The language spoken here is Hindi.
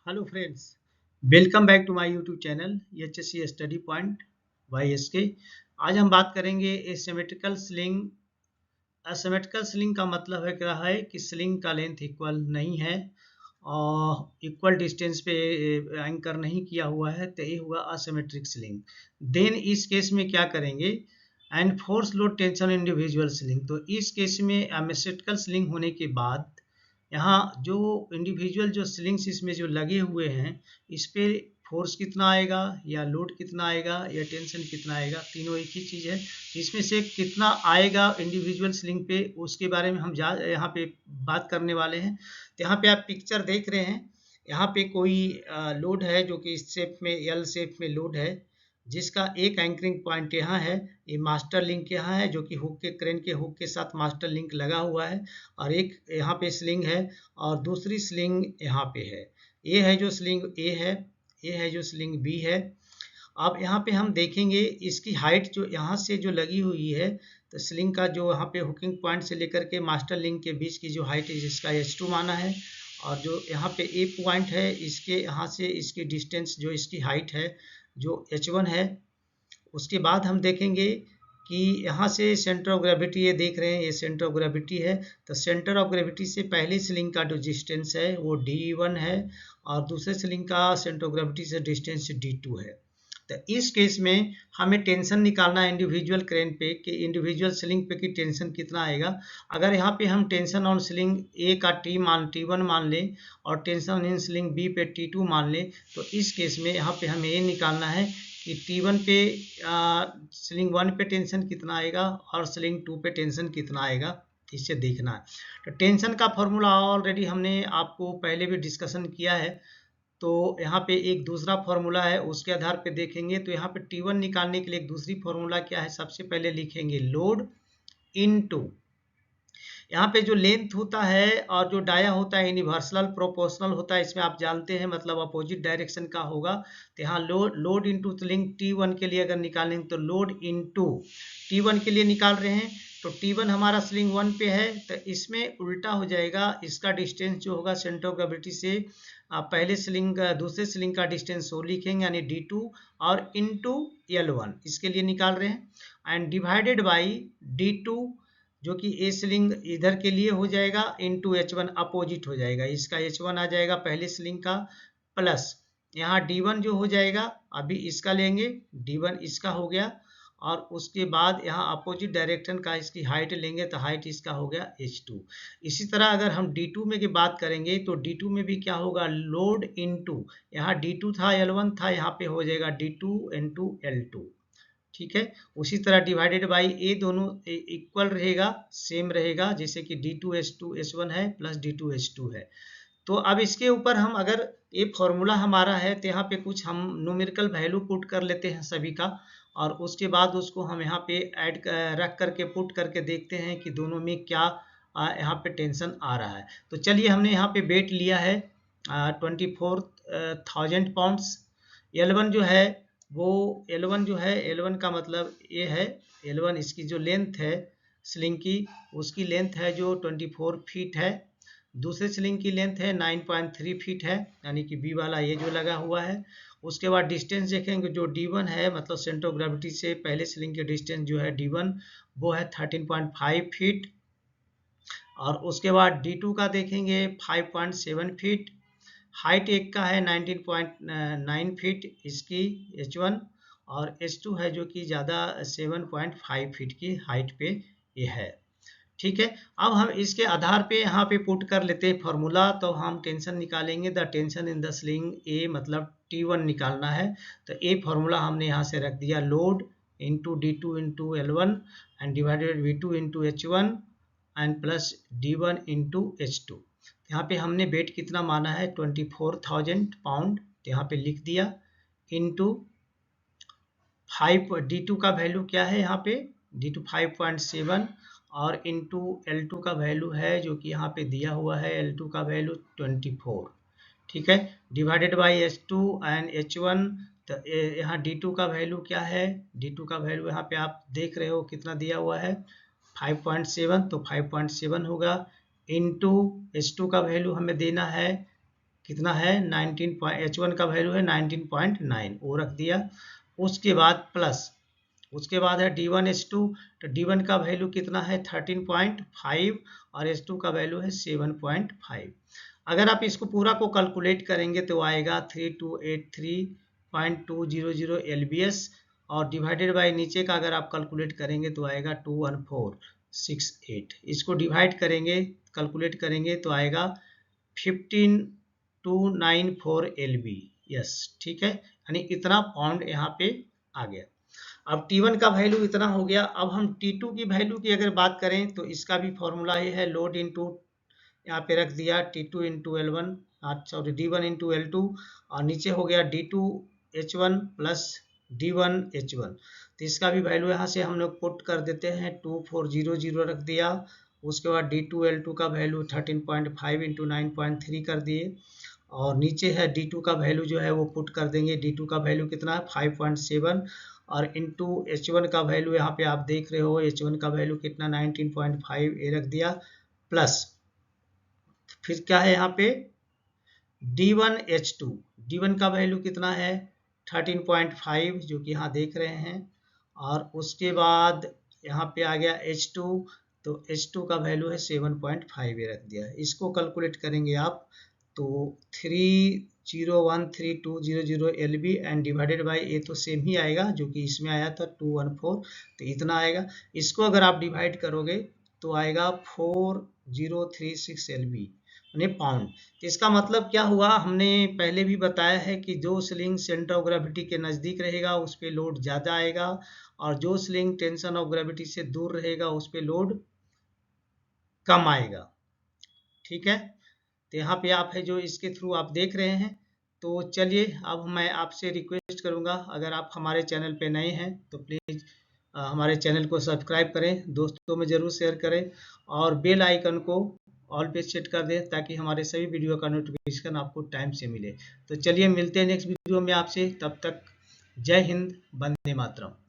Hello friends, welcome back to my YouTube channel HSC study point by SK. आज हम बात करेंगे एसिमेट्रिकल स्लिंग। एसिमेट्रिकल स्लिंग का मतलब है क्या है कि स्लिंग का लेंथ इक्वल नहीं है और इक्वल डिस्टेंस पे एंकर नहीं किया हुआ है, तो ये हुआ असिमेट्रिक स्लिंग। देन इस केस में क्या करेंगे, and force load tension individual sling. तो इस केस में एसिमेट्रिकल स्लिंग होने के बाद यहाँ जो इंडिविजुअल जो स्लिंग्स इसमें जो लगे हुए हैं, इस पे फोर्स कितना आएगा या लोड कितना आएगा या टेंशन कितना आएगा, तीनों एक ही चीज़ है। इसमें से कितना आएगा इंडिविजुअल स्लिंग पे, उसके बारे में हम यहाँ पे बात करने वाले हैं। तो यहाँ पे आप पिक्चर देख रहे हैं, यहाँ पे कोई लोड है जो कि इस शेप में एल शेप में लोड है, जिसका एक एंकरिंग पॉइंट यहाँ है। ये मास्टर लिंक यहाँ है जो कि हुक के क्रेन के हुक के साथ मास्टर लिंक लगा हुआ है, और एक यहाँ पे स्लिंग है और दूसरी स्लिंग यहाँ पे है। ये है जो स्लिंग ए है, ये है जो स्लिंग बी है। अब यहाँ पे हम देखेंगे इसकी हाइट जो यहाँ से जो लगी हुई है, तो स्लिंग का जो यहाँ पे हुकिंग पॉइंट से लेकर के मास्टर लिंक के बीच की जो हाइट है, जिसका H2 माना है, और जो यहाँ पे ए पॉइंट है, इसके यहाँ से इसकी डिस्टेंस जो इसकी हाइट है जो H1 है। उसके बाद हम देखेंगे कि यहाँ से सेंटर ऑफ ग्रेविटी, ये देख रहे हैं ये सेंटर ऑफ ग्रेविटी है, तो सेंटर ऑफ ग्रेविटी से पहली स्लिंग का जो डिस्टेंस है वो D1 है, और दूसरे स्लिंग का सेंटर ऑफ ग्रेविटी से डिस्टेंस D2 है। तो इस केस में हमें टेंशन निकालना है इंडिविजुअल क्रेन पे कि इंडिविजुअल स्लिंग पे की टेंशन कितना आएगा। अगर यहाँ पे हम टेंशन ऑन स्लिंग ए का T1 मान लें और टेंशन इन स्लिंग बी पे T2 मान लें, तो इस केस में यहाँ पे हमें ये निकालना है कि T1 पे स्लिंग 1 पे टेंशन कितना आएगा और स्लिंग 2 पे टेंशन कितना आएगा, इससे देखना है। तो टेंशन का फॉर्मूला ऑलरेडी हमने आपको पहले भी डिस्कशन किया है, तो यहाँ पे एक दूसरा फॉर्मूला है, उसके आधार पे देखेंगे। तो यहाँ पे T1 निकालने के लिए एक दूसरी फॉर्मूला क्या है, सबसे पहले लिखेंगे लोड इनटू, यहाँ पे जो लेंथ होता है और जो डाया होता है यूनिवर्सल प्रोपोर्शनल होता है, इसमें आप जानते हैं मतलब अपोजिट डायरेक्शन का होगा। तो यहाँ लोड इनटू स्लिंग T1 के लिए अगर निकालेंगे तो लोड इनटू T1 के लिए निकाल रहे हैं, तो T1 हमारा स्लिंग 1 पे है, तो इसमें उल्टा हो जाएगा। इसका डिस्टेंस जो होगा सेंटर ऑफ ग्रेविटी से पहले स्लिंग दूसरे स्लिंग का डिस्टेंस वो लिखेंगे यानी D2 और इनटू L1 इसके लिए निकाल रहे हैं, एंड डिवाइडेड बाई D2 जो कि ए स्लिंग इधर के लिए हो जाएगा, इनटू H1 अपोजिट हो जाएगा। इसका H1 आ जाएगा पहले स्लिंग का, प्लस यहाँ D1 जो हो जाएगा, अभी इसका लेंगे D1 इसका हो गया, और उसके बाद यहाँ अपोजिट डायरेक्शन का इसकी हाइट लेंगे, तो हाइट इसका हो गया H2। इसी तरह अगर हम D2 में की बात करेंगे तो D2 में भी क्या होगा, लोड इनटू, यहाँ D2 था L1 था, यहाँ पे हो जाएगा D2 इनटू L2। ठीक है, उसी तरह डिवाइडेड बाई ए, दोनों इक्वल रहेगा, सेम रहेगा, जैसे कि D2H2H1 है प्लस D2H2 है। तो अब इसके ऊपर हम अगर ये फॉर्मूला हमारा है, तो यहाँ पे कुछ हम न्यूमेरिकल वैल्यू पुट कर लेते हैं सभी का, और उसके बाद उसको हम यहाँ पे ऐड रख करके पुट करके देखते हैं कि दोनों में क्या यहाँ पे टेंशन आ रहा है। तो चलिए, हमने यहाँ पे वेट लिया है 24,000 पाउंड्स। L1 जो है वो L1 का मतलब ये है, L1 इसकी जो लेंथ है स्लिंग की, उसकी लेंथ है जो 24 फीट है। दूसरे स्लिंग की लेंथ है 9.3 फीट है, यानी कि बी वाला ये जो लगा हुआ है। उसके बाद डिस्टेंस देखेंगे, जो D1 है मतलब सेंटर ऑफ ग्रेविटी से पहले स्लिंग के डिस्टेंस जो है D1 वो है 13.5 फीट, और उसके बाद D2 का देखेंगे 5.7 फीट, हाइट एक का है 19.9 फीट इसकी H1, और H2 है जो कि ज़्यादा 7.5 फीट की हाइट पे ये है। ठीक है, अब हम इसके आधार पे यहाँ पे पुट कर लेते हैं फॉर्मूला, तो हम टेंशन निकालेंगे। The tension in the sling a मतलब T1 निकालना है, तो ए फॉर्मूला हमने यहाँ से रख दिया, load into D2 into L1 and divided V2 into H1 and plus D1 into H2। यहाँ पे हमने वेट कितना माना है 24,000 पाउंड, तो यहाँ पे लिख दिया, इंटू 5, D2 का वैल्यू क्या है यहाँ पे, D2 5.7, और इंटू L2 का वैल्यू है जो कि यहाँ पे दिया हुआ है, L2 का वैल्यू 24। ठीक है, divided by H2 and H1। तो यहाँ D2 का वैल्यू क्या है, D2 का वैल्यू यहाँ पे आप देख रहे हो कितना दिया हुआ है 5.7, तो 5.7 होगा, इंटू H2 का वैल्यू हमें देना है कितना है 19 H1 का वैल्यू है 19.9 वो रख दिया। उसके बाद प्लस उसके बाद है D1H2, तो D1 का वैल्यू कितना है 13.5 और H2 का वैल्यू है 7.5। अगर आप इसको पूरा को कैलकुलेट करेंगे तो आएगा 3283.200 LBS और डिवाइडेड बाय नीचे का अगर आप कैलकुलेट करेंगे तो आएगा 21468। इसको डिवाइड करेंगे कैलकुलेट करेंगे तो आएगा 15294 LB। यस ठीक है, यानी इतना पाउंड यहाँ पे आ गया। अब T1 का वैल्यू इतना हो गया। अब हम T2 की वैल्यू की अगर बात करें तो इसका भी फॉर्मूला ये है, लोड इनटू यहाँ पे रख दिया T2 into L1, sorry D1 into L2 और नीचे हो गया D2H1 प्लस D1H1। तो इसका भी वैल्यू यहाँ से हम लोग पुट कर देते हैं 2400 रख दिया। उसके बाद D2L2 का वैल्यू 13.5 इंटू 9.3 कर दिए और नीचे है D2 का वैल्यू जो है वो पुट कर देंगे। D2 का वैल्यू कितना है 5.7 और इंटू H1 का वैल्यू यहाँ पे आप देख रहे हो H1 का वैल्यू कितना 19.5 ये रख दिया प्लस फिर क्या है यहाँ पे D1H2, D1 का वैल्यू कितना है 13.5 जो कि यहाँ देख रहे हैं और उसके बाद यहाँ पे आ गया H2, तो H2 का वैल्यू है 7.5 ये रख दिया। इसको कैलकुलेट करेंगे आप तो 3013200 LB एंड डिवाइडेड बाय ये तो सेम ही आएगा जो कि इसमें आया था 214, तो इतना आएगा। इसको अगर आप डिवाइड करोगे तो आएगा 4036 LB यानी पाउंड। तो इसका मतलब क्या हुआ, हमने पहले भी बताया है कि जो स्लिंग सेंटर ऑफ ग्रेविटी के नज़दीक रहेगा उस पर लोड ज़्यादा आएगा और जो स्लिंग टेंशन ऑफ ग्रेविटी से दूर रहेगा उस पर लोड कम आएगा। ठीक है, तो यहाँ पे आप है जो इसके थ्रू आप देख रहे हैं। तो चलिए अब मैं आपसे रिक्वेस्ट करूँगा, अगर आप हमारे चैनल पे नए हैं तो प्लीज़ हमारे चैनल को सब्सक्राइब करें, दोस्तों में ज़रूर शेयर करें और बेल आइकन को ऑल पे सेट कर दें ताकि हमारे सभी वीडियो का नोटिफिकेशन आपको टाइम से मिले। तो चलिए मिलते हैं नेक्स्ट वीडियो में आपसे, तब तक जय हिंद, वंदे मातरम।